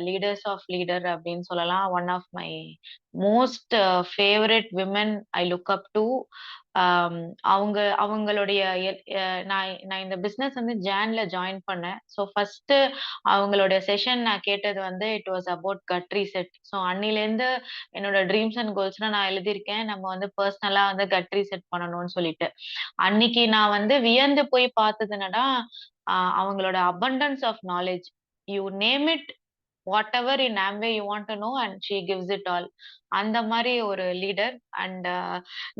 Leaders of leader அப்படின்னு சொல்லலாம். One of my most favourite women I look up to. அவங்களுடைய நான் இந்த பிசினஸ் வந்து ஜான்ல ஜாயின் பண்ணேன். ஸோ ஃபர்ஸ்ட் அவங்களுடைய செஷன் நான் கேட்டது வந்து it was about gut reset. So அன்னிலேருந்து என்னோட ட்ரீம்ஸ் அண்ட் கோல்ஸ்லாம் நான் எழுதியிருக்கேன். நம்ம வந்து பர்சனலா வந்து கட் ரீசெட் பண்ணணும்னு சொல்லிட்டு. அன்னைக்கு நான் வந்து வியந்து போய் பார்த்தது என்னன்னா, அவங்களோட abundance of knowledge. You name it, whatever in Amway you want to know and she gives it all. அந்த மாரி ஒரு லீடர். அண்ட்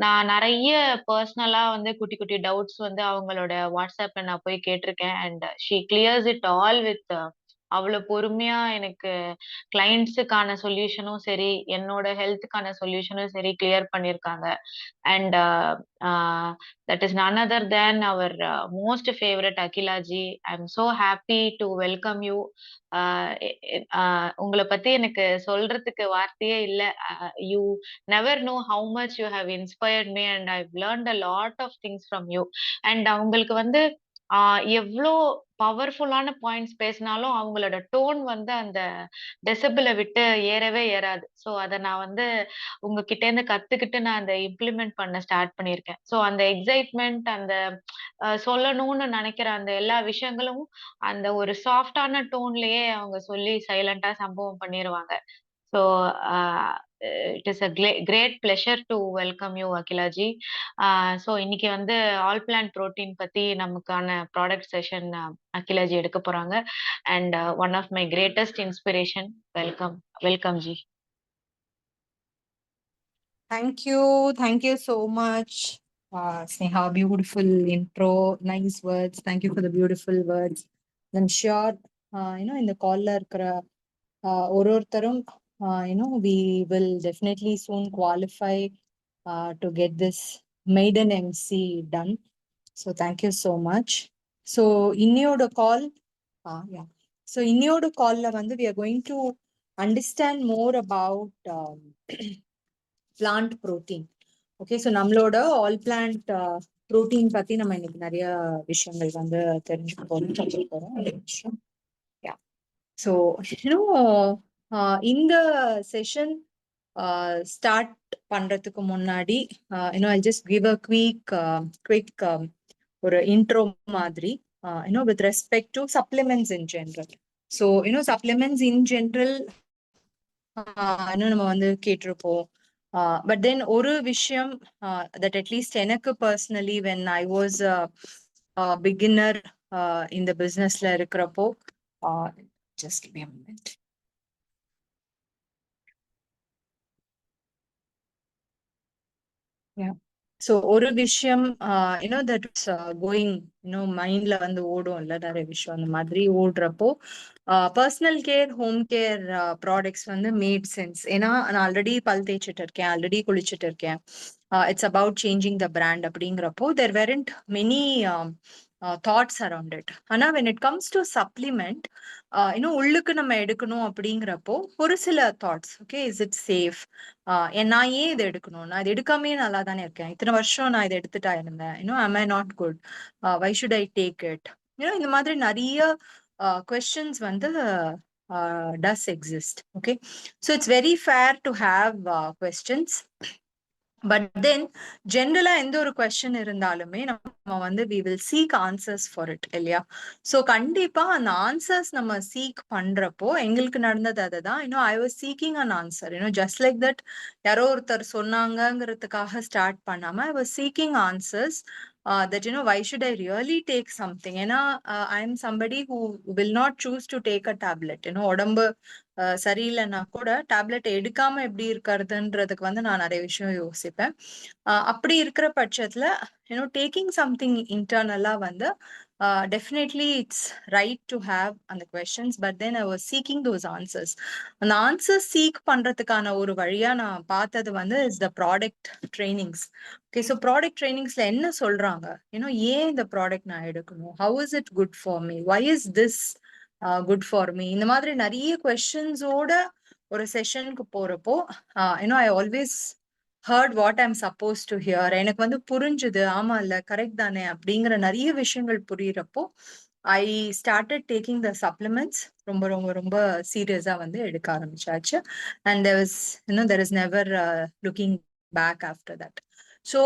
நான் நெறைய பர்சனலா வந்து குட்டி குட்டி டவுட்ஸ் வந்து அவங்களோட வாட்ஸ்அப்ல நான் போய் கேட்டிருக்கேன். And she clears it all with அவ்வளவு பொறுமையா எனக்கு கிளையண்ட்ஸுக்கான சொல்யூஷனும் சரி, என்னோட ஹெல்த்துக்கான சொல்யூஷனும் சரி கிளியர் பண்ணியிருக்காங்க. And that is none other than our most favorite Akila ji. I'm so happy to welcome you. உங்கள பத்தி எனக்கு சொல்றதுக்கு வார்த்தையே இல்ல. You never know how much you have inspired me and I've learned a lot of things from you. And அவங்களுக்கு வந்து எவ்ளோ பவர்ஃபுல்லான பாயிண்ட்ஸ் பேசினாலும் அவங்களோட டோன் வந்து அந்த டெசிபிள விட்டு ஏறவே ஏறாது. ஸோ அத நான் வந்து உங்ககிட்ட இருந்து கத்துக்கிட்டு நான் அத இம்ப்ளிமெண்ட் பண்ண ஸ்டார்ட் பண்ணியிருக்கேன். ஸோ அந்த எக்ஸைட்மென்ட், அந்த சொல்லணும்னு நெனைக்கிற அந்த எல்லா விஷயங்களும் அந்த ஒரு சாஃப்ட்டான டோன்லயே அவங்க சொல்லி சைலன்ட்டா சம்பவம் பண்ணிருவாங்க. So it is a great pleasure to welcome you Akila ji. So இன்னைக்கு வந்து ஆல் பிளான்ட் புரோட்டீன் பத்தி நமக்கான ப்ராடக்ட் செஷன் அகிலா ஜி எடுக்க போறாங்க. And one of my greatest inspiration. Welcome, welcome ji. Thank you so much, Sneha. Beautiful intro, nice words. Thank you for the beautiful words. I'm sure, in the caller, we will definitely soon qualify to get this maiden MC done. So thank you so much. So in your call, So in your call, we are going to understand more about plant protein. Okay, so நம்மளோட all plant protein பத்தி நம்ம இன்னைக்கு நிறைய விஷயங்கள் வந்து தெரிஞ்சுக்க போறோம். Yeah. So, இந்த செஷன் ஸ்டார்ட் பண்றதுக்கு முன்னாடி I'll just give a quick ஒரு intro மாதிரி with respect to supplements in general. So, supplements in general நம்ம வந்து கேட்டிருப்போம். But then ஒரு விஷயம் that at least எனக்கு personally when I was a beginner in the businessல இருக்கிறப்போ, just give me a moment. Yeah. So ஒரு விஷயம் that's going மைண்ட்ல வந்து ஓடும் இல்ல, நிறைய விஷயம் அந்த மாதிரி ஓடுறப்போ personal care, home care products வந்து மேட் சென்ஸ். ஏன்னா நான் ஆல்ரெடி பல் தேய்ச்சிட்டு இருக்கேன், ஆல்ரெடி குளிச்சுட்டு இருக்கேன். It's about changing the brand அப்படிங்கிறப்போ there weren't many thoughts around it. ஆனா when it comes to supplement, உள்ளுக்கு நம்ம எடுக்கணும் அப்படிங்கிறப்போ ஒரு சில thoughts. Okay, is it safe? நான் ஏன் இதை எடுக்கணும்? நான் இது எடுக்காமே நல்லா தானே இருக்கேன், இத்தனை வருஷம் நான் இதை எடுத்துட்டா இருந்தேன். am I not good? Why should I take it? இந்த மாதிரி நிறைய questions வந்து does exist. Okay, so it's very fair to have questions. But then generally எந்த ஒரு question இருந்தாலுமே நம்ம வந்து we will seek answers for it இல்லையா? So கண்டிப்பா அந்த answers நம்ம seek பண்றப்போ எங்களுக்கு நடந்தது அதுதான். I was seeking an answer, just like that. யாரோ ஒருத்தர் சொன்னாங்கங்கிறதுக்காக ஸ்டார்ட் பண்ணாம I was seeking answers that why should I really take something? ஏன்னா I am somebody who will not choose to take a tablet. உடம்பு சரியில்லைன்னா கூட tablet எடுக்காம எப்படி இருக்கிறதுன்றதுக்கு வந்து நான் நிறைய விஷயம் யோசிப்பேன். அப்படி இருக்கிற பட்சத்துல டேக்கிங் சம்திங் இன்டர்னலா வந்து definitely it's right to have அந்த questions, but then I was seeking those answers. அந்த answers seek பண்றதுக்கான ஒரு வழியா நான் பார்த்தது வந்து is the product trainings. Okay, so product trainingsல என்ன சொல்றாங்க, ஏன் இந்த ப்ராடக்ட் நான் எடுக்கணும், how is it good for me, why is this good for me, இந்த மாதிரி நிறைய questions-ஓட ஒரு செஷனுக்கு போறப்போ I always heard what I'm supposed to hear. எனக்கு வந்து புரிஞ்சுது, ஆமா இல்ல கரெக்ட் தானே அப்படிங்கிற நிறைய விஷயங்கள் புரியறப்போ I started taking the supplements ரொம்ப ரொம்ப ரொம்ப சீரியஸா வந்து எடுக்க ஆரம்பிச்சாச்சு. And there is never looking back after that. So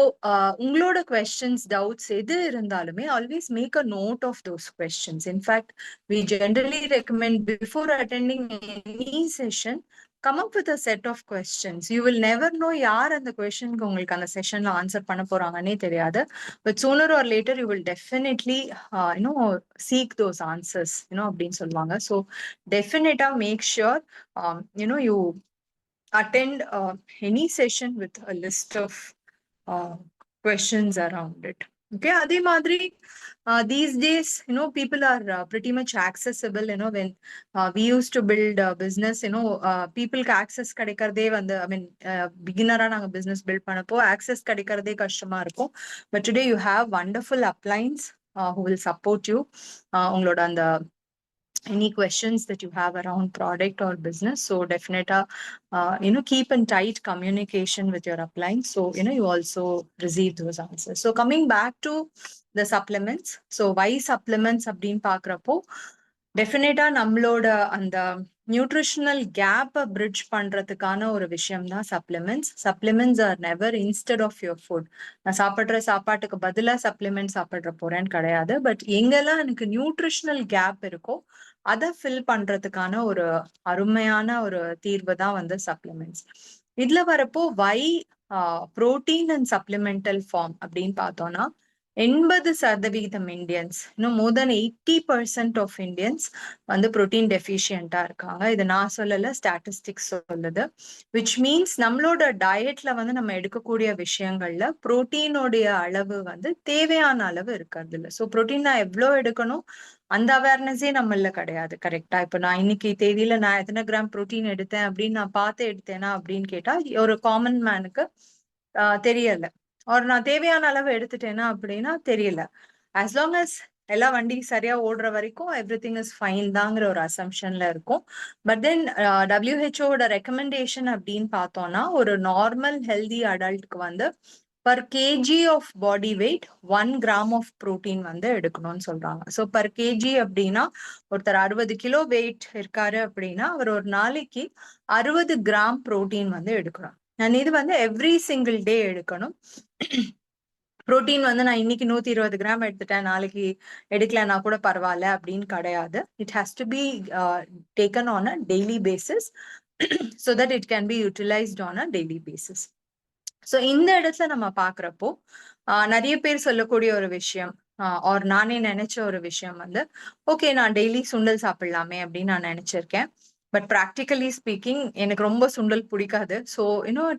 உங்களோட questions, doubts எது இருந்தாலுமே always make a note of those questions. In fact, we generally recommend before attending any session, come up with a set of questions. You will never know யார் அந்த கொஸ்டினுக்கு உங்களுக்கு அந்த செஷன்ல answer பண்ண போறாங்கன்னே தெரியாது. But sooner or later you will definitely seek those answers, அப்படின்னு சொல்லுவாங்க. So definitely make sure you attend any session with a list of questions around it. Okay, அதே மாதிரி these days people are pretty much accessible. When we used to build a business, people access கிடைக்கிறதே வந்து I mean beginner-ஆ நாங்க business build பண்ணப்போ access கிடைக்கிறதே கஷ்டமா இருக்கும். But today you have wonderful uplines who will support you. உங்களோட அந்த any questions that you have around product or business. So definitely, keep in tight communication with your upline. So, you also receive those answers. So coming back to the supplements. So why supplements abdin paakrappo, definitely நம்மளோட அந்த nutritional கேப்பை bridge பண்றதுக்கான ஒரு விஷயம் தான் supplements. Supplements are never instead of your food. நான் சாப்பிட்ற சாப்பாட்டுக்கு பதிலா சப்ளிமெண்ட் சாப்பிட்ற போறேன்னு கிடையாது. பட் எங்கெல்லாம் எனக்கு நியூட்ரிஷனல் கேப் இருக்கோ அதை ஃபில் பண்றதுக்கான ஒரு அருமையான ஒரு தீர்வு தான் வந்து சப்ளிமெண்ட்ஸ். இதுல வரப்போ வை புரோட்டீன் அண்ட் சப்ளிமெண்டல் ஃபார்ம் அப்படின்னு பார்த்தோம்னா 80% இந்தியன்ஸ், இன்னும் மோர் தென் 80% ஆஃப் இந்தியன்ஸ் வந்து புரோட்டீன் டெஃபிஷியண்டா இருக்காங்க. இது நான் சொல்லல, ஸ்டாட்டிஸ்டிக்ஸ் சொல்லுது. விச் மீன்ஸ் நம்மளோட டயட்ல வந்து நம்ம எடுக்கக்கூடிய விஷயங்கள்ல புரோட்டீனோடைய அளவு வந்து தேவையான அளவு இருக்கிறது இல்லை. ஸோ புரோட்டீன் நான் எவ்வளோ எடுக்கணும் அந்த அவேர்னஸே நம்மள கிடையாது. கரெக்டா? இப்ப நான் இன்னைக்கு தேதியில நான் எத்தனை கிராம் புரோட்டீன் எடுத்தேன் அப்படின்னு நான் பார்த்து எடுத்தேனா அப்படின்னு கேட்டா ஒரு காமன் மேனுக்கு தெரியல. ஒரு நான் தேவையான அளவு எடுத்துட்டேனா அப்படின்னா தெரியல. ஆஸ் லாங் அஸ் எல்லா வண்டி சரியா ஓடுற வரைக்கும் எவ்ரிதிங் இஸ் ஃபைன் தாங்கிற ஒரு அசம்ஷன்ல இருக்கும். பட் தென் WHO ரெக்கமெண்டேஷன் அப்படின்னு பார்த்தோம்னா ஒரு நார்மல் ஹெல்தி அடல்ட்க்கு வந்து per kg of body weight 1 gram of protein வந்து எடுக்கணும்னு சொல்றாங்க. ஸோ per kg அப்படின்னா ஒருத்தர் 60 கிலோ வெயிட் இருக்காரு அப்படின்னா அவர் ஒரு நாளைக்கு 60 கிராம் புரோட்டீன் வந்து எடுக்கணும். நான் இது வந்து எவ்ரி சிங்கிள் டே எடுக்கணும். புரோட்டீன் வந்து நான் இன்னைக்கு 120 கிராம் எடுத்துட்டேன், நாளைக்கு எடுக்கலன்னா கூட பரவாயில்ல அப்படின்னு கிடையாது. It has to be taken on a daily basis so that it can be utilized on a daily basis. So இந்த இடத்துல நம்ம பாக்குறப்போ நிறைய பேர் சொல்லக்கூடிய ஒரு விஷயம் ஆர் நானே நினைச்ச ஒரு விஷயம் வந்து ஓகே நான் டெய்லி சுண்டல் சாப்பிடலாமே அப்படின்னு நான் நினைச்சிருக்கேன். பட் ப்ராக்டிகலி ஸ்பீக்கிங் எனக்கு ரொம்ப சுண்டல் பிடிக்காது. So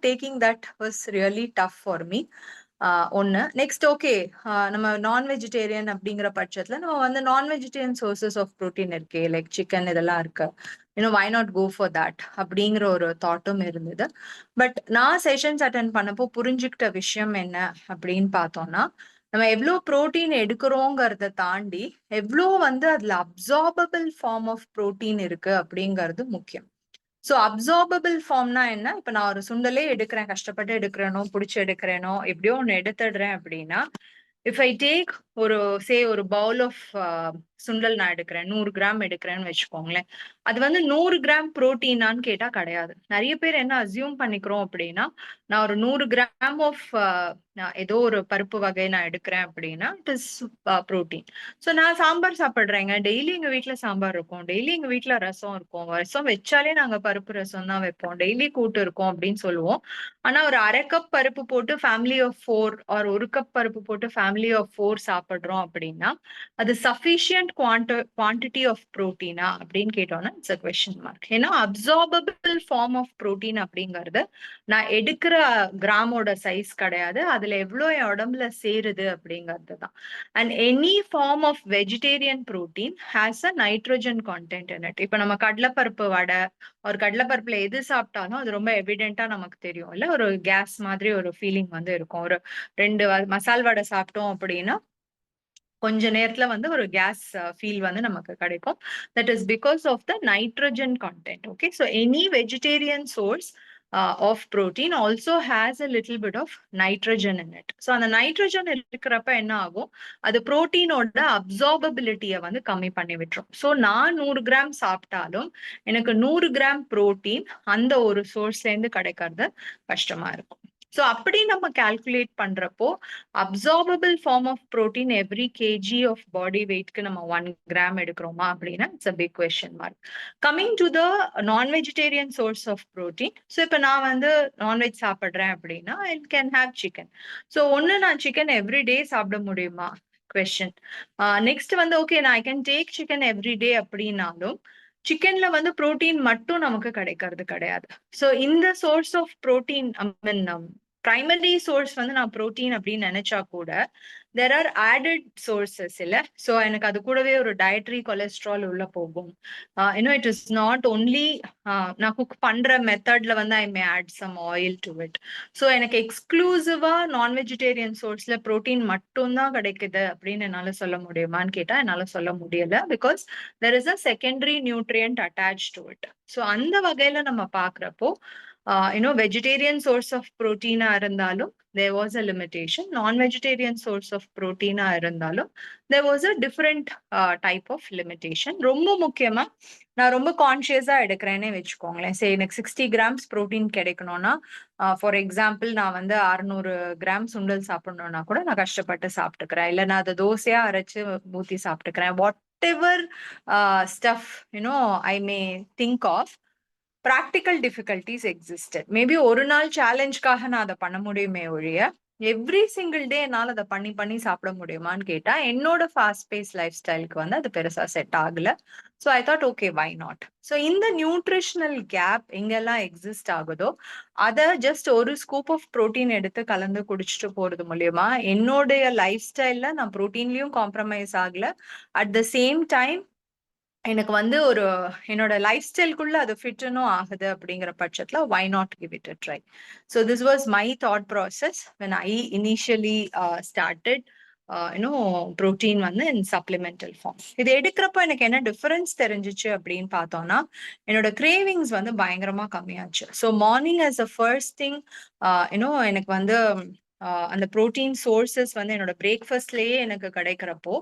taking that was really tough for me. ஒன்று. நெக்ஸ்ட் ஓகே நம்ம நான் வெஜிடேரியன் அப்படிங்கிற பட்சத்துல நம்ம வந்து நான் வெஜிடேரியன் சோர்சஸ் ஆஃப் ப்ரோட்டீன் இருக்கு, லைக் சிக்கன் இதெல்லாம் இருக்கு. why not go for that அப்படிங்கிற ஒரு தாட்டும் இருந்தது. பட் நான் செஷன்ஸ் அட்டென்ட் பண்ணப்போ புரிஞ்சுக்கிட்ட விஷயம் என்ன அப்படின்னு பார்த்தோம்னா நம்ம எவ்வளோ ப்ரோட்டீன் எடுக்கிறோங்கிறத தாண்டி எவ்வளோ வந்து அதுல அப்சார்பபிள் ஃபார்ம் ஆஃப் ப்ரோட்டீன் இருக்கு அப்படிங்கிறது முக்கியம். ஸோ அப்சார்பபிள் ஃபார்ம்னா என்ன? இப்ப நான் ஒரு சுண்டலே எடுக்கிறேன், கஷ்டப்பட்டு எடுக்கிறேனோ பிடிச்சி எடுக்கிறேனோ எப்படியோ ஒன்று எடுத்துடுறேன் அப்படின்னா இஃப் ஐ டேக் ஒரு பவுல் ஆஃப் சுண்டல் நான் எடுக்கிறேன், 100 கிராம் எடுக்கிறேன்னு வச்சுக்கோங்களேன். அது வந்து 100 கிராம் புரோட்டீனான்னு கேட்டா கிடையாது. நிறைய பேர் என்ன அசியூம் பண்ணிக்கிறோம் அப்படின்னா நான் ஒரு 100 கிராம் ஆஃப் ஏதோ ஒரு பருப்பு வகை நான் எடுக்கிறேன் அப்படின்னா இட் இஸ் புரோட்டீன். ஸோ நான் சாம்பார் சாப்பிட்றேங்க, டெய்லி எங்க வீட்டுல சாம்பார் இருக்கும், டெய்லி எங்க வீட்டுல ரசம் இருக்கும், ரசம் வச்சாலே நாங்க பருப்பு ரசம் தான் வைப்போம், டெய்லி கூட்டு இருக்கும் அப்படின்னு சொல்லுவோம். ஆனா ஒரு 1/2 கப் பருப்பு போட்டு ஃபேமிலி ஆஃப் 4 ஆர் 1 கப் பருப்பு போட்டு ஃபேமிலி ஆஃப் 4 சாப்பிடுறோம் அப்படின்னா அது சஃபிஷியன்ட் குவான்டிட்டி ஆஃப் ப்ரோட்டீனா அப்படின்னு கேட்டோம்னா இட்ஸ் அ கொஸ்டின் மார்க். ஏன்னா அப்சார்பபிள் ஃபார்ம் ஆஃப் ப்ரோட்டீன் அப்படிங்கிறது நான் எடுக்கிற கிராமோட சைஸ் கிடையாது, அதுல எவ்வளோ என் உடம்புல சேருது அப்படிங்கிறது தான். And any form of vegetarian protein has a nitrogen content in it. இப்ப நம்ம கடலைப்பருப்பு வடை ஒரு கடலைப்பருப்புல எது சாப்பிட்டாலும் அது ரொம்ப எவிடென்ட்டா நமக்கு தெரியும் இல்ல, ஒரு கேஸ் மாதிரி ஒரு ஃபீலிங் வந்து இருக்கும். ஒரு 2 மசால் வடை சாப்பிட்டோம் அப்படின்னா கொஞ்ச நேரத்துல வந்து ஒரு கேஸ் ஃபீல் வந்து நமக்கு கிடைக்கும். That is because of the nitrogen content. Okay, so any vegetarian source of protein also has a little bit of nitrogen in it. So அந்த nitrogen இருக்கிறப்ப என்ன ஆகும், அது புரோட்டீனோட அப்சார்பபிலிட்டியை வந்து கம்மி பண்ணி விட்டுரும். ஸோ நான் 100 கிராம் சாப்பிட்டாலும் எனக்கு 100 கிராம் புரோட்டீன் அந்த ஒரு சோர்ஸ்ல இருந்து கிடைக்கிறது கஷ்டமா இருக்கும். ஸோ அப்படி நம்ம கால்குலேட் பண்றப்போ absorbable form of protein every KG of body வெயிட்க்கு நம்ம 1 கிராம் எடுக்கிறோமா அப்படின்னா it's a big question mark. Coming to the non vegetarian source of protein. So இப்போ நான் வந்து நான்வெஜ் சாப்பிட்றேன் அப்படின்னா I can have chicken. So ஒன்று நான் சிக்கன் எவ்ரிடே சாப்பிட முடியுமா கொஸ்டின். நெக்ஸ்ட் வந்து ஓகே நான் I can take chicken everyday அப்படின்னாலும் சிக்கன்ல வந்து புரோட்டீன் மட்டும் நமக்கு கிடைக்கிறது கிடையாது. ஸோ இந்த source of protein I mean primary source வந்து நான் புரோட்டீன் அப்படின்னு நினைச்சா கூட there are added sources இல்ல. ஸோ எனக்கு அது கூடவே ஒரு டயட்ரி கொலஸ்ட்ரால் உள்ள போகும். இட் இஸ் நாட் ஒன்லி நான் குக் பண்ற மெத்தட்ல வந்து I may add some oil to it. So எனக்கு எக்ஸ்க்ளூசிவா நான் வெஜிடேரியன் சோர்ஸ்ல புரோட்டீன் மட்டும்தான் கிடைக்குது அப்படின்னு என்னால சொல்ல முடியுமான்னு கேட்டா என்னால சொல்ல முடியல. Because there is a secondary nutrient attached to it. So அந்த வகையில நம்ம பாக்குறப்போ vegetarian source of protein இருந்தாலும் there was a limitation. Non-vegetarian source of protein இருந்தாலும் there was a different type of limitation. ரொம்ப முக்கியமா நான் ரொம்ப கான்சியஸா எடுக்கிறேன்னே வச்சுக்கோங்களேன். சரி எனக்கு 60 கிராம்ஸ் புரோட்டீன் கிடைக்கணும்னா ஃபார் எக்ஸாம்பிள் நான் வந்து 600 கிராம் சுண்டல் சாப்பிடணும்னா கூட நான் கஷ்டப்பட்டு சாப்பிட்டுக்கிறேன். இல்லை நான் அதை தோசையா அரைச்சு ஊத்தி சாப்பிட்டுக்கிறேன். Whatever stuff I may think of. Practical difficulties existed. Maybe ஒரு நாள் சேலஞ்சுக்காக நான் அதை பண்ண முடியுமே ஒழிய எவ்ரி சிங்கிள் டே என்னால் அதை பண்ணி சாப்பிட முடியுமான்னு கேட்டா என்னோட ஃபாஸ்ட் பேஸ் லைஃப் ஸ்டைலுக்கு வந்து அது பெருசா செட் ஆகல. So I thought okay why not. So இந்த நியூட்ரிஷனல் கேப் எங்கெல்லாம் எக்ஸிஸ்ட் ஆகுதோ அதை ஜஸ்ட் ஒரு ஸ்கூப் ஆஃப் ப்ரோட்டீன் எடுத்து கலந்து குடிச்சிட்டு போறது மூலியமா என்னுடைய லைஃப் ஸ்டைல்ல நான் ப்ரோட்டீன்லயும் காம்ப்ரமைஸ் ஆகல. அட் த சேம் டைம் எனக்கு வந்து ஒரு என்னோட லைஃப் ஸ்டைல்குள்ள அது ஃபிட்டனும் ஆகுது அப்படிங்கிற பட்சத்துல why not give it a try. So this was my thought process when I initially started protein வந்து இன் சப்ளிமெண்டல் ஃபார்ம். இது எடுக்கிறப்போ எனக்கு என்ன டிஃபரன்ஸ் தெரிஞ்சிச்சு அப்படின்னு பார்த்தோம்னா என்னோட கிரேவிங்ஸ் வந்து பயங்கரமா கம்மியாச்சு. So morning as a first thing எனக்கு வந்து அந்த ப்ரோட்டீன் சோர்சஸ் வந்து என்னோட பிரேக்ஃபாஸ்ட்லயே எனக்கு கிடைக்கிறப்போ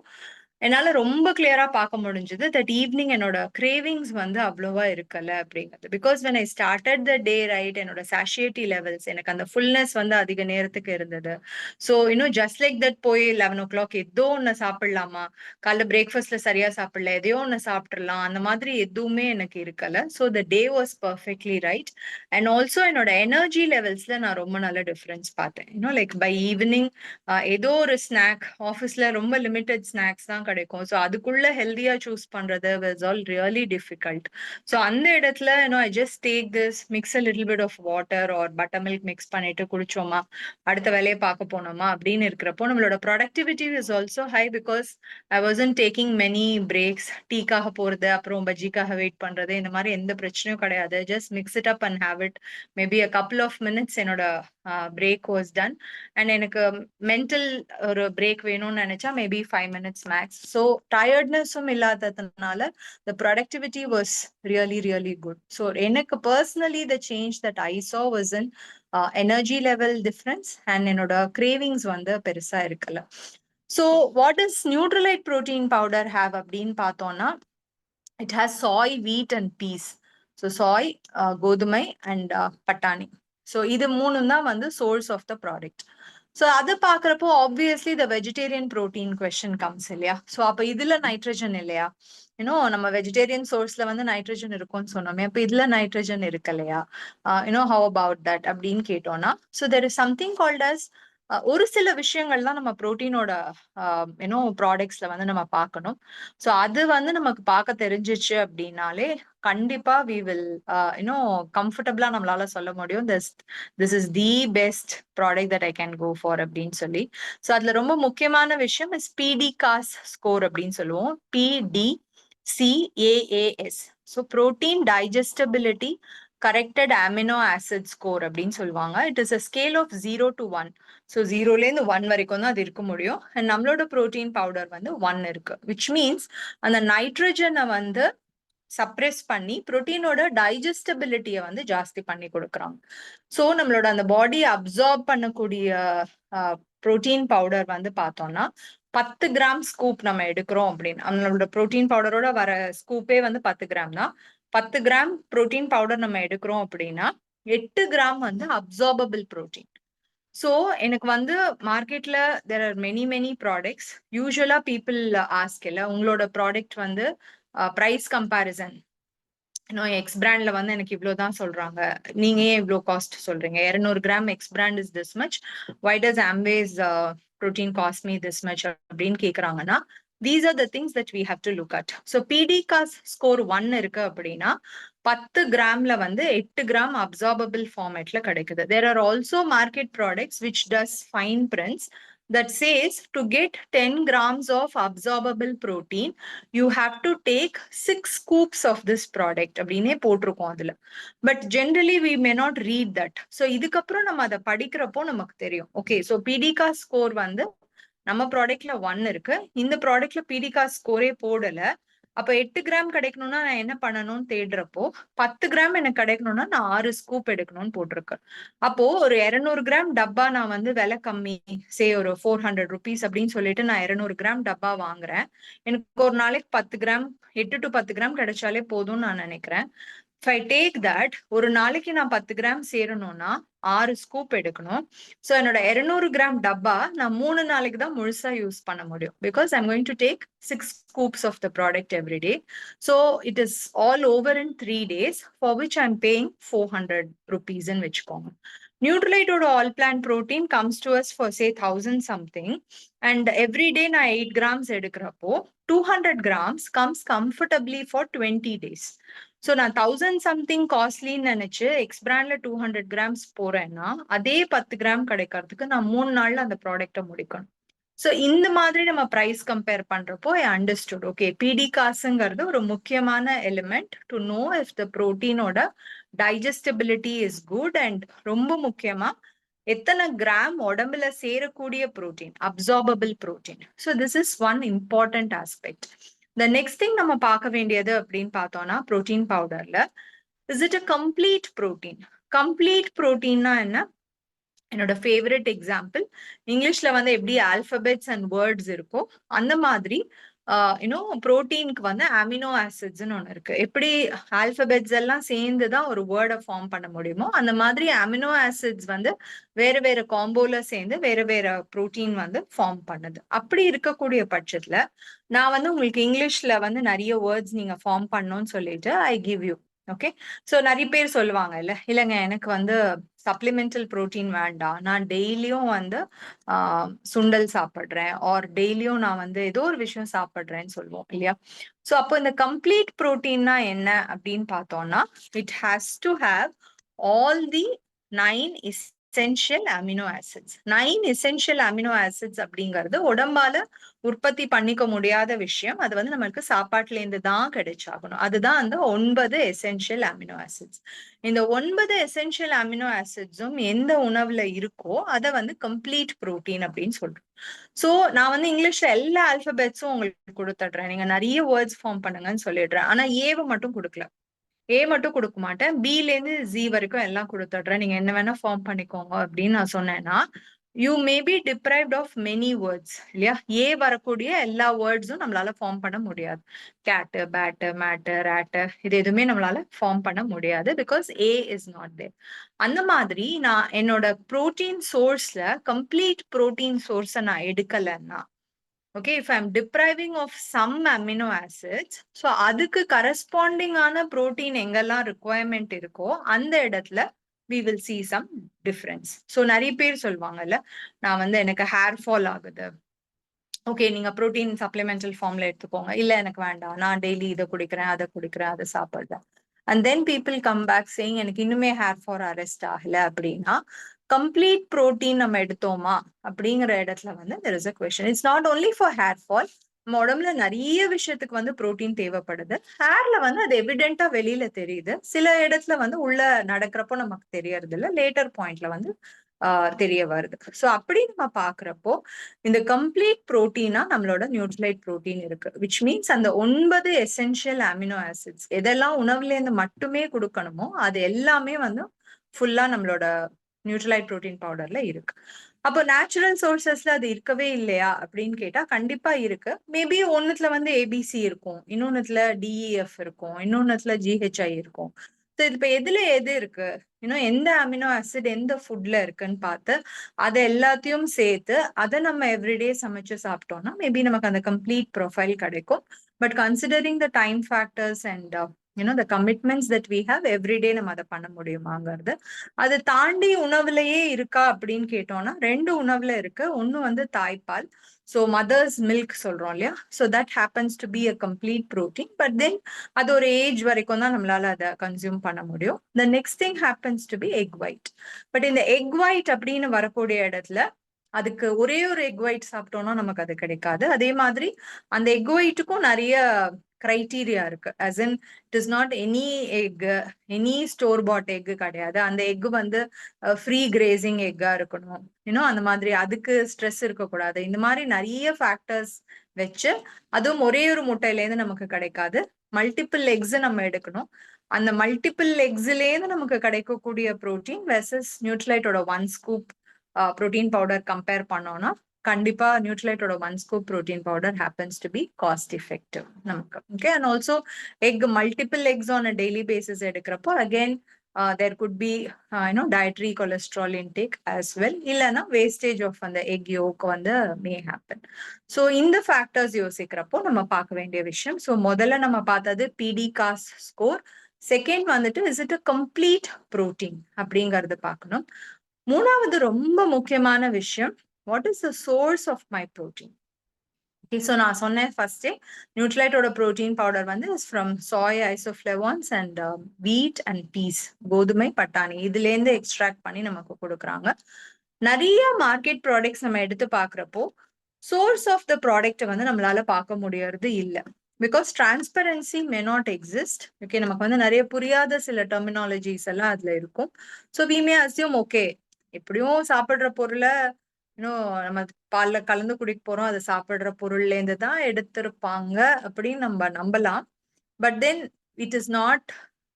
என்னால ரொம்ப கிளியரா பார்க்க முடிஞ்சது தட் ஈவினிங் என்னோட கிரேவிங்ஸ் வந்து அவ்வளோவா இருக்கல அப்படிங்கிறது. Because when I started the day right என்னோட சாஷியட்டி லெவல்ஸ் எனக்கு அந்த ஃபுல்னஸ் வந்து அதிக நேரத்துக்கு இருந்தது. ஸோ ஜஸ்ட் லைக் தட் போய் 11 o'clock ஏதோ ஒன்று சாப்பிடலாமா, காலைல பிரேக்ஃபாஸ்ட்ல சரியா சாப்பிடல எதையோ ஒன்று சாப்பிட்றலாம், அந்த மாதிரி எதுவுமே எனக்கு இருக்கல. So the day was perfectly right. And also என்னோட எனர்ஜி லெவல்ஸ்ல நான் ரொம்ப நல்ல டிஃபரன்ஸ் பார்த்தேன். லைக் பை ஈவினிங் ஏதோ ஒரு ஸ்நாக், ஆஃபீஸ்ல ரொம்ப லிமிட்டட் ஸ்நாக்ஸ் தான் கிடைக்கும். ஸோ அதுக்குள்ள ஹெல்தியா சூஸ் பண்றது was all really difficult. So அந்த இடத்துல I just take this, mix a little bit of water or buttermilk mix பண்ணிட்டு குடிச்சோமா, அடுத்த வேலையை பார்க்க போனோமா அப்படின்னு இருக்கிறப்போ நம்மளோட productivity is also high. Because I wasn't taking many breaks. டீக்காக போறது அப்புறம் பஜ்ஜிக்காக வெயிட் பண்றது இந்த மாதிரி எந்த பிரச்சனையும் கிடையாது. Just mix it up and have it. Maybe a couple of minutes என்னோட பிரேக் வாஸ் டன். அண்ட் எனக்கு மென்டல் ஒரு பிரேக் வேணும்னு நினைச்சா மேபி 5 minutes மேக்ஸ். ஸோ டயர்ட்னஸும் இல்லாததுனால the productivity was really really good. So எனக்கு personally the change that I saw was in energy level difference and என்னோட cravings வந்து பெருசா இருக்கல. So what is Nutrilite protein powder have அப்படின்னு பார்த்தோம்னா it has Sai, வீட் அண்ட் பீஸ். ஸோ சாய், கோதுமை and பட்டாணி. ஸோ இது மூணும் தான் வந்து source of the product. So அதை பார்க்குறப்போ obviously the vegetarian protein question comes இல்லையா. ஸோ அப்போ இதுல நைட்ரஜன் இல்லையா? நம்ம வெஜிடேரியன் சோர்ஸ்ல வந்து நைட்ரஜன் இருக்கும்னு சொன்னோமே, அப்போ இதுல நைட்ரஜன் இருக்கு இல்லையா? ஹவ் அபவுட் தட் அப்படின்னு கேட்டோம்னா, so there is something called as ஒரு சில விஷயங்கள்லாம் நம்ம ப்ரோட்டீனோட ப்ராடக்ட்ஸ்ல வந்து நம்ம பார்க்கணும். ஸோ அது வந்து நமக்கு பார்க்க தெரிஞ்சிச்சு அப்படின்னாலே கண்டிப்பா வி வில் கம்ஃபர்டபுளா நம்மளால சொல்ல முடியும் this is the best product that I can go for அப்படின்னு சொல்லி. ஸோ அதுல ரொம்ப முக்கியமான விஷயம் இஸ் பிடிகாஸ் ஸ்கோர் அப்படின்னு சொல்லுவோம். PDCAAS. So protein digestibility corrected amino acid score அப்படின்னு சொல்லுவாங்க. It is a scale of 0 to 1. So 0லேருந்து 1 வரைக்கும் தான் அது இருக்க முடியும். அண்ட் நம்மளோட ப்ரோட்டீன் பவுடர் வந்து 1 இருக்கு. விச் மீன்ஸ் அந்த நைட்ரஜனை வந்து சப்ரெஸ் பண்ணி புரோட்டீனோட டைஜஸ்டபிலிட்டியை வந்து ஜாஸ்தி பண்ணி கொடுக்குறாங்க. ஸோ நம்மளோட அந்த பாடி அப்சார்ப் பண்ணக்கூடிய புரோட்டீன் பவுடர் வந்து பார்த்தோம்னா 10 கிராம் ஸ்கூப் நம்ம எடுக்கிறோம் அப்படின்னு, நம்மளோட புரோட்டீன் பவுடரோட வர ஸ்கூப்பே வந்து 10 கிராம் தான். 10 கிராம் புரோட்டீன் பவுடர் நம்ம எடுக்கிறோம் அப்படின்னா 8 கிராம் வந்து அப்சார்பபிள் புரோட்டீன். ஸோ எனக்கு வந்து மார்க்கெட்ல தேர் ஆர் மெனி ப்ராடக்ட்ஸ். யூஸ்வலா பீப்புள் ஆஸ்க் இல்ல, உங்களோட ப்ராடக்ட் வந்து ப்ரைஸ் கம்பேரிசன், இன்னும் எக்ஸ் பிராண்ட்ல வந்து எனக்கு இவ்வளவுதான் சொல்றாங்க, நீங்க ஏன் இவ்வளோ காஸ்ட் சொல்றீங்க, 200 gram X brand is this much, why does Amway's protein cost me this much அப்படின்னு கேக்குறாங்கன்னா, these are the things that we have to look at. So PDCAS score 1 இருக்கு அப்படின்னா 10 கிராம்ல வந்து 8 கிராம் அப்சார்பபிள் ஃபார்மேட்ல கிடைக்குது. There are also market products which does fine prints that says to get 10 grams of absorbable protein, you have to take 6 scoops of this product அப்படின்னே போட்டிருக்கோம் அதுல. But generally we may not read that. So இதுக்கப்புறம் நம்ம அதை படிக்கிறப்போ நமக்கு தெரியும், okay so பிடிகா score வந்து நம்ம ப்ராடக்ட்ல 1 இருக்கு, இந்த ப்ராடக்ட்ல பிடிகா ஸ்கோரே போடல, அப்ப 8 கிராம் கிடைக்கணும்னா நான் என்ன பண்ணணும்னு தேடுறப்போ 10 கிராம் எனக்கு கிடைக்கணும்னா நான் 6 ஸ்கூப் எடுக்கணும்னு போட்டிருக்கேன். அப்போ ஒரு 200 கிராம் டப்பா நான் வந்து விலை கம்மி, சே ஒரு 400 rupees அப்படின்னு சொல்லிட்டு நான் 200 கிராம் டப்பா வாங்குறேன். எனக்கு ஒரு நாளைக்கு 10 கிராம் 8 to 10 கிராம் கிடைச்சாலே போதும்னு நான் நினைக்கிறேன். If I take that, ஒரு நாளைக்கு நான் 10 கிராம் சேரணும்னா 6 ஸ்கூப் எடுக்கணும். ஸோ என்னோட 200 கிராம் டப்பா நான் 3 நாளைக்கு தான் முழுசா யூஸ் பண்ண முடியும். Because I'm going to take 6 scoops of the product every day. So it is all over in 3 days, for which I'm paying 400 rupees in வச்சுக்கோங்க. Nutrilite All Plant Protein comes to us for say 1000 something, and every day நான் 8 grams எடுக்கிறப்போ 200 grams comes comfortably for 20 days. So நான் 1000 something காஸ்ட்லின்னு நினைச்சு X பிராண்ட்ல 200 grams போறேன்னா அதே 10 gram கிடைக்கிறதுக்கு நான் 3 நாள்ல அந்த ப்ராடக்டை முடிக்கணும். ஸோ இந்த மாதிரி நம்ம ப்ரைஸ் கம்பேர் பண்றப்போ ஐ அண்டர்ஸ்டுட், ஓகே பிடி காசுங்கிறது ஒரு முக்கியமான element to know if the ப்ரோட்டீனோட டைஜஸ்டபிலிட்டி இஸ் குட், அண்ட் ரொம்ப முக்கியமா எத்தனை கிராம் உடம்புல சேரக்கூடிய protein, absorbable protein. So this is one important aspect. The next thing நம்ம பார்க்க வேண்டியது அப்படின்னு பார்த்தோம்னா புரோட்டீன் பவுடர்ல is it a complete protein. Complete புரோட்டீன்னா என்ன? என்னோட ஃபேவரட் எக்ஸாம்பிள், இங்கிலீஷ்ல வந்து எப்படி ஆல்பபெட்ஸ் அண்ட் வேர்ட்ஸ் இருக்கோ அந்த மாதிரி புரோட்டீனுக்கு வந்து அமினோ ஆசிட்ஸ்ன்னு ஒன்று இருக்கு. எப்படி ஆல்பபெட்ஸ் எல்லாம் சேர்ந்துதான் ஒரு வேர்டை ஃபார்ம் பண்ண முடியுமோ அந்த மாதிரி அமினோ ஆசிட்ஸ் வந்து வேற வேற காம்போல சேர்ந்து வேற வேற புரோட்டீன் வந்து ஃபார்ம் பண்ணுது. அப்படி இருக்கக்கூடிய பட்சத்துல நான் வந்து உங்களுக்கு இங்கிலீஷ்ல வந்து நிறைய வேர்ட்ஸ் நீங்க ஃபார்ம் பண்ணணும்னு சொல்லிட்டு I give you. Okay, so நிறைய பேர் சொல்லுவாங்க இல்லைங்க எனக்கு வந்து சப்ளிமெண்டல் புரோட்டீன் வேண்டாம், நான் டெய்லியும் வந்து சுண்டல் சாப்பிட்றேன், ஆர் டெய்லியும் நான் வந்து ஏதோ ஒரு விஷயம் சாப்பிட்றேன்னு சொல்லுவோம் இல்லையா? ஸோ அப்போ இந்த கம்ப்ளீட் புரோட்டீன்னா என்ன அப்படின்னு பார்த்தோம்னா it has to have all the 9 essential amino acids. 9 essential amino acids அப்படிங்கிறது உடம்பால உற்பத்தி பண்ணிக்க முடியாத விஷயம், அது வந்து நம்மளுக்கு சாப்பாட்டுல இருந்து தான் கிடைச்சாகணும். அதுதான் அந்த 9 essential amino acids. இந்த 9 essential amino acidsம் எந்த உணவுல இருக்கோ அதை வந்து கம்ப்ளீட் புரோட்டீன் அப்படின்னு சொல்றோம். சோ நான் வந்து இங்கிலீஷ்ல எல்லா ஆல்பபெட்ஸும் உங்களுக்கு கொடுத்துடுறேன், நீங்க நிறைய வேர்ட்ஸ் ஃபார்ம் பண்ணுங்கன்னு சொல்லிடுறேன், ஆனா ஏவை மட்டும் கொடுக்கல, ஏ மட்டும் கொடுக்க மாட்டேன், பில இருந்து ஜி வரைக்கும் எல்லாம் கொடுத்துடுறேன், நீங்க என்ன வேணா ஃபார்ம் பண்ணிக்கோங்க அப்படின்னு நான் சொன்னேன்னா you may be deprived of many words இல்லையா? ஏ வரக்கூடிய எல்லா வேர்ட்ஸும் நம்மளால ஃபார்ம் பண்ண முடியாது. கேட்டு, பேட்டு, மேட்டு, ரேட்டு இது எதுவுமே நம்மளால ஃபார்ம் பண்ண முடியாது, because A is not there. அந்த மாதிரி நான் என்னோட புரோட்டீன் சோர்ஸ்ல கம்ப்ளீட் புரோட்டீன் சோர்ஸை நான் எடுக்கலைன்னா, okay, if I'm depriving of some amino acids, so அதுக்கு corresponding ஆன protein எங்கெல்லாம் requirement இருக்கோ அந்த இடத்துல we will see some difference. So நிறைய பேர் சொல்லுவாங்கல்ல, நான் வந்து எனக்கு hair fall ஆகுது, ஓகே நீங்க புரோட்டீன் சப்ளிமெண்டல் ஃபார்ம்ல எடுத்துக்கோங்க, இல்ல எனக்கு வேண்டாம் நான் டெய்லி இதை குடிக்கிறேன் அதை குடிக்கிறேன் அதை சாப்பிடுறேன், and then people come back saying எனக்கு இன்னுமே ஹேர் ஃபால் அரெஸ்ட் ஆகல அப்படின்னா கம்ப்ளீட் புரோட்டீன் நம்ம எடுத்தோமா அப்படிங்கிற இடத்துல வந்து there is a question. It's not only for hair fall, நம்ம உடம்புல நிறைய விஷயத்துக்கு வந்து புரோட்டீன் தேவைப்படுது. ஹேர்ல வந்து அது எவிடென்ட்டா வெளியில தெரியுது, சில இடத்துல வந்து உள்ள நடக்கிறப்போ நமக்கு தெரியறது இல்லை, லேட்டர் பாயிண்ட்ல வந்து தெரிய வருது. ஸோ அப்படி நம்ம பாக்குறப்போ இந்த கம்ப்ளீட் புரோட்டீனா நம்மளோட நியூட்ரலைட் புரோட்டீன் இருக்கு, விச் மீன்ஸ் அந்த 9 எசென்ஷியல் அமினோ ஆசிட்ஸ் எதெல்லாம் உணவுல இருந்து மட்டுமே கொடுக்கணுமோ அது எல்லாமே வந்து ஃபுல்லா நம்மளோட நியூட்ரலைட் புரோட்டீன் பவுடர்ல இருக்கு. அப்போ நேச்சுரல் சோர்சஸ்ல அது இருக்கவே இல்லையா அப்படின்னு கேட்டா கண்டிப்பா இருக்கு. மேபி ஒன்னுத்துல வந்து ஏபிசி இருக்கும், இன்னொன்னுத்துல டிஇஎஃப் இருக்கும், இன்னொன்னுத்துல ஜிஹெச்ஐ இருக்கும். ஸோ இப்ப எதுல எது இருக்கு, இன்னும் எந்த அமினோ ஆசிட் எந்த ஃபுட்ல இருக்குன்னு பார்த்து அதை எல்லாத்தையும் சேர்த்து அதை நம்ம எவ்ரிடே சமைச்சு சாப்பிட்டோம்னா மேபி நமக்கு அந்த கம்ப்ளீட் ப்ரொஃபைல் கிடைக்கும். But considering the time factors and the commitments that we have everyday நம்ம அதை பண்ண முடியுமாங்கிறது. அது தாண்டி உணவுலயே இருக்கா அப்படின்னு கேட்டோம்னா 2 உணவுல இருக்கு. ஒண்ணு வந்து தாய்ப்பால், ஸோ மதர்ஸ் மில்க் சொல்றோம் இல்லையா, so that happens to be a complete protein. But then அது ஒரு ஏஜ் வரைக்கும் தான் நம்மளால அதை கன்சியூம் பண்ண முடியும். The next thing happens to be egg white. But இந்த எக் ஒயிட் அப்படின்னு வரக்கூடிய இடத்துல அதுக்கு ஒரே ஒரு எக் ஒயிட் சாப்பிட்டோம்னா நமக்கு அது கிடைக்காது. அதே மாதிரி அந்த எக் ஒயிட்டுக்கும் நிறைய கிரைட்டீரியா இருக்கு. as in it is not any egg, any store bought egg கிடையாது. அந்த எக் வந்து ஃப்ரீ கிரேசிங் எக்கா இருக்கணும், இன்னும் அந்த மாதிரி அதுக்கு ஸ்ட்ரெஸ் இருக்கக்கூடாது. இந்த மாதிரி நிறைய ஃபேக்டர்ஸ் வச்சு, அதுவும் ஒரே ஒரு முட்டையில இருந்து நமக்கு கிடைக்காது, மல்டிபிள் எக்ஸ் நம்ம எடுக்கணும். அந்த மல்டிபிள் எக்ஸ்ல இருந்து நமக்கு கிடைக்கக்கூடிய புரோட்டீன் வெர்சஸ் நியூட்ரலைட்டோட 1 ஸ்கூப் புரோட்டீன் பவுடர் கம்பேர் பண்ணோம்னா கண்டிப்பா நியூட்ரலைட்டோட 1 scoop protein powder happens to be cost effective நமக்கு. Okay, and also egg multiple eggs on a daily basis எடுக்கிறப்போ again there could be dietary cholesterol intake as well, இல்லைன்னா wastage of அந்த egg yolk வந்து may happen. So இந்த factors யோசிக்கிறப்போ நம்ம பார்க்க வேண்டிய விஷயம். ஸோ முதல்ல நம்ம பார்த்தது பிடி காஸ் ஸ்கோர், செகண்ட் வந்துட்டு is it a complete protein அப்படிங்கறது பார்க்கணும். மூணாவது ரொம்ப முக்கியமான விஷயம், what is the source of my protein. So நான் சொன்னேன் ஃபர்ஸ்டே நியூட்ரலைட்டோட புரோட்டீன் பவுடர் வந்து is from soy isoflavones and wheat and peas, கோதுமை பட்டாணி, இதுலேருந்து எக்ஸ்ட்ராக்ட் பண்ணி நமக்கு கொடுக்குறாங்க. நிறைய மார்க்கெட் ப்ராடக்ட்ஸ் நம்ம எடுத்து பார்க்குறப்போ சோர்ஸ் ஆஃப் த ப்ராடக்ட் வந்து நம்மளால பார்க்க முடியறது இல்லை, because transparency may not exist. Okay, நமக்கு வந்து நிறைய புரியாத சில டெர்மினாலஜிஸ் எல்லாம் அதுல இருக்கும். So we may assume okay எப்படியும் சாப்பிடுற பொருளை இன்னும் நம்ம பால்ல கலந்து குடிக்க போறோம், அதை சாப்பிடுற பொருள்ல இருந்து தான் எடுத்திருப்பாங்க அப்படின்னு நம்ம நம்பலாம். But then it is not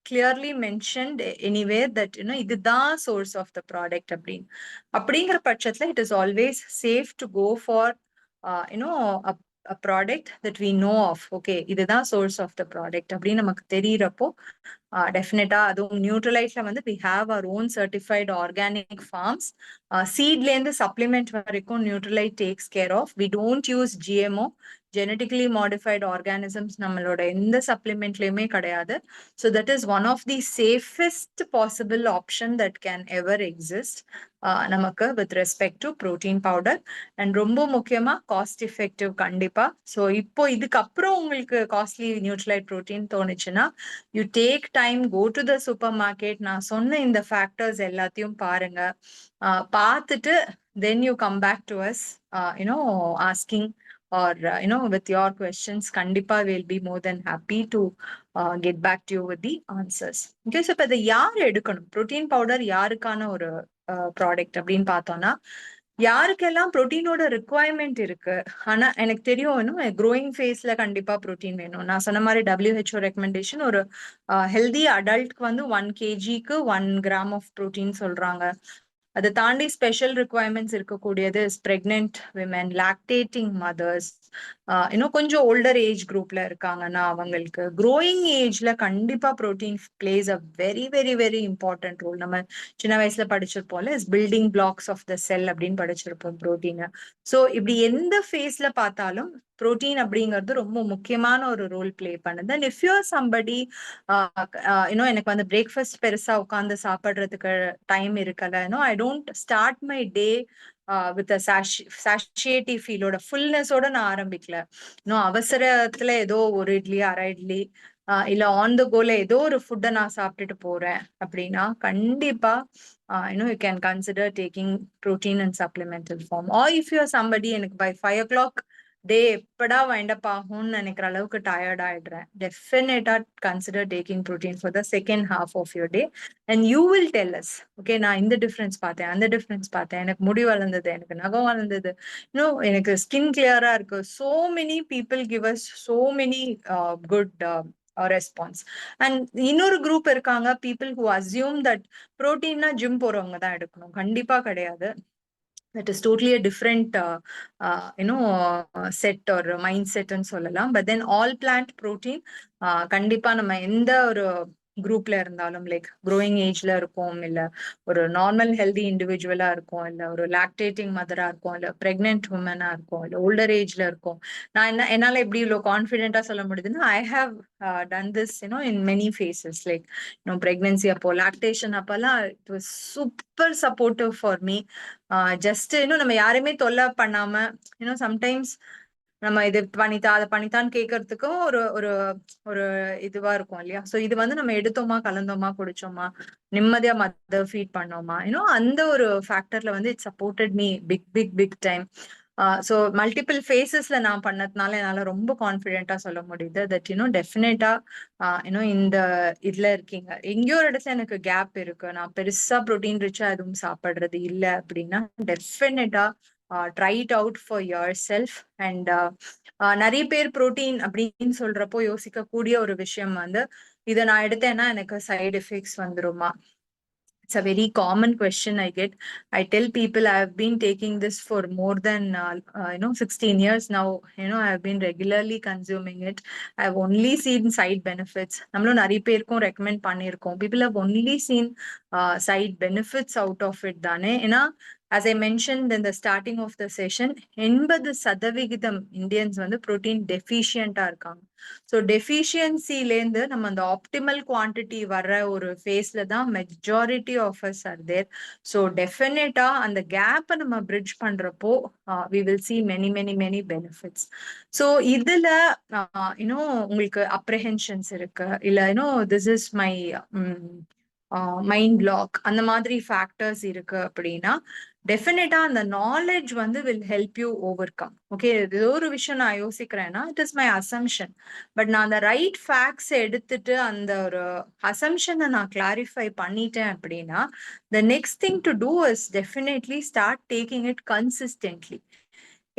clearly mentioned anywhere that இதுதான் source of the product அப்படிங்கிற பட்சத்துல it is always safe to go for a product that we know of. Okay, இதுதான் source of the product அப்படின்னு நமக்கு தெரியறப்போ டெஃபினட்டா அதுவும் நியூட்ரலைட்ல வந்து we have our own certified organic farms. சீட்ல இருந்து சப்ளிமெண்ட் வரைக்கும் Nutrilite takes care of. we don't use GMO, genetically modified organisms நம்மளோட எந்த சப்ளிமெண்ட்லயுமே கிடையாது. So that is one of the safest possible option that can ever exist நமக்கு with respect to protein powder. and ரொம்ப முக்கியமா cost effective கண்டிப்பா. So இப்போ இதுக்கப்புறம் உங்களுக்கு காஸ்ட்லி நியூட்ரலைட் ப்ரோட்டீன் தோணுச்சுன்னா you take time, go to the supermarket, நான் சொன்ன இந்த ஃபேக்டர்ஸ் எல்லாத்தையும் பாருங்க, பார்த்துட்டு then you come back to us asking or with your questions. kandipa will be more than happy to get back to you with the answers. okay, so இப்ப இதை யார் எடுக்கணும், புரோட்டீன் பவுடர் யாருக்கான ஒரு ப்ராடக்ட் அப்படின்னு பார்த்தோம்னா யாருக்கெல்லாம் புரோட்டீனோட ரிக்குவயர்மெண்ட் இருக்கு. ஆனா எனக்கு தெரியும் க்ரோயிங் ஃபேஸ்ல கண்டிப்பா புரோட்டீன் வேணும். நான் சொன்ன மாதிரி WHO ரெக்கமெண்டேஷன் ஒரு ஹெல்தி அடல்ட்க்கு வந்து 1 kgக்கு 1 கிராம் ஆஃப் புரோட்டீன் சொல்றாங்க. அதை தாண்டி ஸ்பெஷல் ரிக்குவயர்மெண்ட்ஸ் இருக்கக்கூடியது பிரெக்னென்ட் விமென், லாக்டேட்டிங் மதர்ஸ், இன்னும் கொஞ்சம் ஓல்டர் ஏஜ் குரூப்ல இருக்காங்கன்னா அவங்களுக்கு, க்ரோயிங் ஏஜ்ல கண்டிப்பா protein plays a very very very important role. நம்ம சின்ன வயசுல படிச்சிருப்போம்ல, is building blocks of the cell அப்படின்னு படிச்சிருப்போம் ப்ரோட்டீனை. ஸோ இப்படி எந்த ஃபேஸ்ல பார்த்தாலும் ப்ரோட்டீன் அப்படிங்கிறது ரொம்ப முக்கியமான ஒரு ரோல் பிளே பண்ணுது. அண்ட் இஃப் யூர் சம்படி எனக்கு வந்து பிரேக்ஃபாஸ்ட் பெருசா உட்காந்து சாப்பிடுறதுக்கு டைம் இருக்கல, I don't start my day with satiative ஃபீலோட, ஃபுல்னஸோட நான் ஆரம்பிக்கல. இன்னும் அவசரத்துல ஏதோ ஒரு இட்லி அரை இட்லி இல்ல ஆன் த கோல ஏதோ ஒரு ஃபுட்டை நான் சாப்பிட்டுட்டு போறேன் அப்படின்னா கண்டிப்பா you can consider taking protein in supplemental form. or if you're somebody எனக்கு by 5 o'clock டே எப்படா வைண்ட் அப் ஆகும்னு நினைக்கிற அளவுக்கு டயர்ட் ஆயிடுறேன், definitely consider taking protein for the second half of your day. And you will tell us, okay நான் இந்த difference பார்த்தேன், அந்த டிஃபரன்ஸ் பார்த்தேன், எனக்கு முடி வளர்ந்தது, எனக்கு நகம் வளர்ந்தது, இன்னும் எனக்கு ஸ்கின் கிளியரா இருக்கு. So many people give us so many good response. And இன்னொரு குரூப் இருக்காங்க, பீப்புள் ஹூ அசியூம் தட் ப்ரோட்டீன்னா ஜிம் போறவங்க தான் எடுக்கணும். கண்டிப்பா கிடையாது. that is totally a different set or mindset ன்னு சொல்லலாம். But then all plant protein கண்டிப்பா நம்ம எந்த ஒரு குரூப்ல இருந்தாலும், லைக் க்ரோயிங் ஏஜ்ல இருக்கும், இல்ல ஒரு நார்மல் ஹெல்தி இண்டிவிஜுவலா இருக்கும், இல்ல ஒரு லாக்டேட்டிங் மதரா இருக்கும், இல்ல பிரெக்னென்ட் உமனா இருக்கும், இல்ல ஓல்டர் ஏஜ்ல இருக்கும். நான் என்னால எப்படி இவ்வளவு கான்பிடென்டா சொல்ல முடியுதுன்னா, I have done this in many phases. Like pregnancy அப்போ, லாக்டேஷன் அப்பெல்லாம் it was super supportive for me. Just நம்ம யாரையுமே தொல்லை பண்ணாம, சம்டைம்ஸ் நம்ம இது பண்ணித்தா அதை பண்ணித்தான்னு கேட்கறதுக்கும் ஒரு ஒரு ஒரு இதுவா இருக்கும் இல்லையா? சோ இது நம்ம எடுத்தோமா, கலந்தோமா, குடிச்சோமா, நிம்மதியா மதர் ஃபீட் பண்ணோமா, அந்த ஒரு ஃபேக்டர்ல it supported me big big big time. So multiple ஃபேஸஸ்ல நான் பண்ணதுனால என்னால ரொம்ப கான்ஃபிடென்ட்டா சொல்ல முடியுது தட் டெஃபினட்டா இந்த இதுல இருக்கீங்க. எங்கேயோ ஒரு இடத்துல எனக்கு கேப் இருக்கு, நான் பெருசா ப்ரோட்டீன் ரிச்சா எதுவும் சாப்பிடுறது இல்லை அப்படின்னா, டெஃபினட்டா try it out for your self. And நிறைய பேர் ப்ரோட்டீன் அப்படின்னு சொல்றப்போ யோசிக்கக்கூடிய ஒரு விஷயம் இதை நான் எடுத்தேன்னா எனக்கு சைடு எஃபெக்ட்ஸ் வந்துருமா? It's a very common question I get. I tell people I have been taking this for more than 16 years now. I have been regularly consuming it. I have only seen side benefits. நம்மளும் நிறைய பேருக்கும் recommend பண்ணியிருக்கோம். People have only seen side benefits out of it தானே. ஏன்னா as I mentioned in the starting of the session, 80% Indians protein டெஃபிஷியண்டா இருக்காங்க. So டெஃபிஷியன்சிலேருந்து நம்ம அந்த ஆப்டிமல் குவான்டிட்டி வர்ற ஒரு ஃபேஸ்ல தான் majority of us are there. So definitely அந்த கேப்பை நம்ம பிரிட்ஜ் பண்றப்போ we will see many many many benefits. So இதுல உங்களுக்கு அப்ரெஹென்ஷன்ஸ் இருக்கு, இல்ல this is my mind block, அந்த மாதிரி ஃபேக்டர்ஸ் இருக்கு அப்படின்னா, டெஃபினட்டா அந்த knowledge will help you overcome. Okay, ஏதோ ஒரு விஷயம் நான் யோசிக்கிறேன்னா it is my assumption. But நான் அந்த ரைட் ஃபேக்ட்ஸ் எடுத்துட்டு அந்த ஒரு அசம்ஷனை நான் கிளாரிஃபை பண்ணிட்டேன் அப்படின்னா, the next thing to do is definitely start taking it consistently.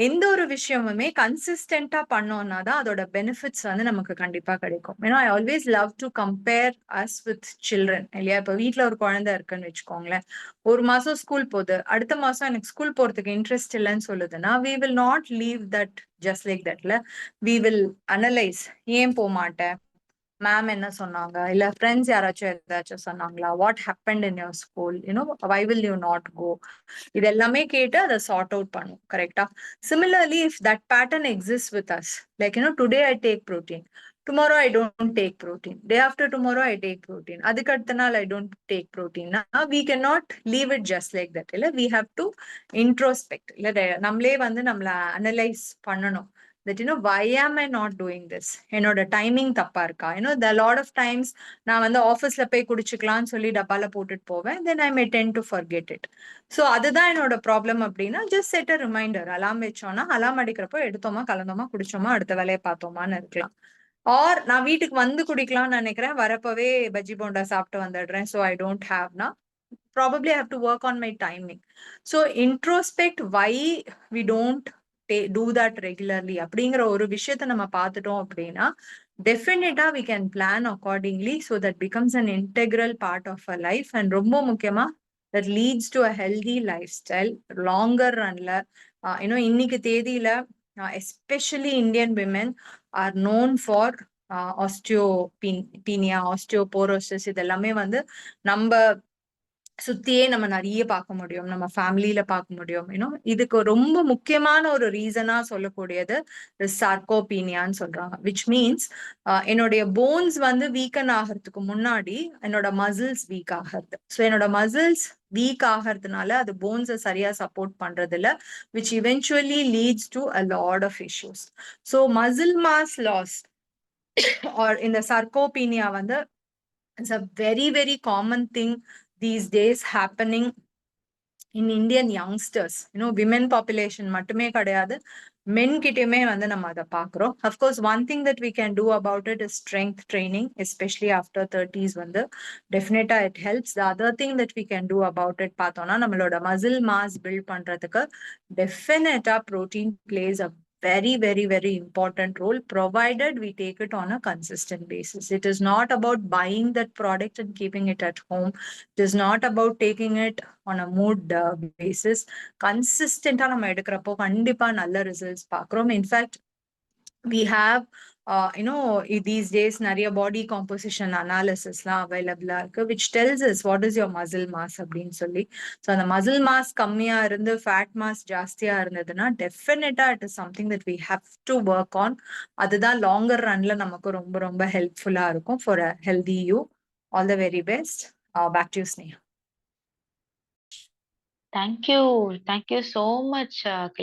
எந்த ஒரு விஷயமுமே கன்சிஸ்டன்டா பண்ணோம்னா தான் அதோட பெனிஃபிட்ஸ் நமக்கு கண்டிப்பா கிடைக்கும். ஏன்னா I always love to compare us with children இல்லையா? இப்ப வீட்டுல ஒரு குழந்தை இருக்குன்னு வச்சுக்கோங்களேன், ஒரு மாசம் ஸ்கூல் போகுது, அடுத்த மாசம் எனக்கு ஸ்கூல் போறதுக்கு இன்ட்ரெஸ்ட் இல்லைன்னு சொல்லுதுன்னா, we will not leave that just like தட்ல. வி வில் அனலைஸ், ஏன் போக மாட்டேன், மேம் என்ன சொன்னாங்க, இல்ல ஃப்ரெண்ட்ஸ் யாராச்சும் ஏதாச்சும் சொன்னாங்களா, what happened in your school, why will you not go, இது எல்லாமே கேட்டு அதை சார்ட் அவுட் பண்ணும். கரெக்டா? Similarly if that pattern exist with us, like today I take protein, tomorrow I don't take protein, day after tomorrow I take protein, அதுக்கு அடுத்த நாள் I don't take protein, we cannot leave it just like that. இல்ல we have to introspect. இல்ல நம்மளே நம்மள analyse பண்ணணும். that why am I not doing this? என்னோட timing தப்பா இருக்கா? the lot of times நான் ஆஃபீஸ்ல போய் குடிச்சுக்கலாம்னு சொல்லி டப்பால போட்டுட்டு போவேன், then I may tend to forget it. So அதுதான் என்னோட ப்ராப்ளம் அப்படின்னா, ஜஸ்ட் செட் அ ரிமைண்டர். அலாம் வச்சோம்னா அலாம் அடிக்கிறப்போ எடுத்தோமா, கலந்தோமா, குடிச்சோமா, அடுத்த வேலையை பார்த்தோமான்னு இருக்கலாம். ஆர் நான் வீட்டுக்கு குடிக்கலாம்னு நினைக்கிறேன், வரப்பவே பஜ்ஜி போண்டா சாப்பிட்டு வந்துடுறேன், ஸோ ஐ டோன்ட் ஹாவ்னா probably I have to work on my timing. So introspect why we don't do that regularly அப்படிங்கிற ஒரு விஷயத்த நம்ம பார்த்துட்டோம் அப்படின்னா, definitely we can plan accordingly so that becomes an integral part of our life. And ரொம்ப முக்கியமா that leads to a healthy lifestyle longer runல. இன்னைக்கு தேதியில especially Indian women are known for osteopenia, osteoporosis. இதெல்லாமே நம்ம சுத்தியே நம்ம நிறைய பார்க்க முடியும், நம்ம ஃபேமிலியில பார்க்க முடியும். இதுக்கு ரொம்ப முக்கியமான ஒரு ரீசனா சொல்லக்கூடியது சார்கோபீனியான்னு சொல்றாங்க. விச் மீன்ஸ் என்னுடைய போன்ஸ் வீக்கன் ஆகிறதுக்கு முன்னாடி என்னோட மசில்ஸ் வீக் ஆகிறது. ஸோ என்னோட மசில்ஸ் வீக் ஆகிறதுனால அது போன்ஸை சரியா சப்போர்ட் பண்றது இல்ல, which eventually leads to a lot of issues. So muscle mass loss or இந்த sarcopenia it's a very very common thing these days happening in Indian youngsters, women population மட்டுமே கிடையாது, men கிட்டயுமே வந்து நம்ம அதை பார்க்கிறோம். Of course, one thing that we can do about it is strength training, especially after 30s வந்து definitely it helps. The other thing that we can do about it பார்த்தோம்னா நம்மளோட muscle mass build பண்றதுக்கு definitely protein plays a very, very, very important role, provided we take it on a consistent basis. It is not about buying that product and keeping it at home. It is not about taking it on a mood basis. Consistent நம்ம எடுக்கிறப்போ கண்டிப்பா நல்ல results பார்க்கிறோம். In fact, we have these days நிறைய body composition analysis available which tells us what is your muscle mass அப்படின்னு சொல்லி. So அந்த muscle mass கம்மியா இருந்து fat mass ஜாஸ்தியா இருந்ததுன்னா definitely it is something that we have to work on. அதுதான் longer runல நமக்கு ரொம்ப ரொம்ப helpful இருக்கும் for a healthy you. All the very best. Back to you, Sneha. Thank you so much,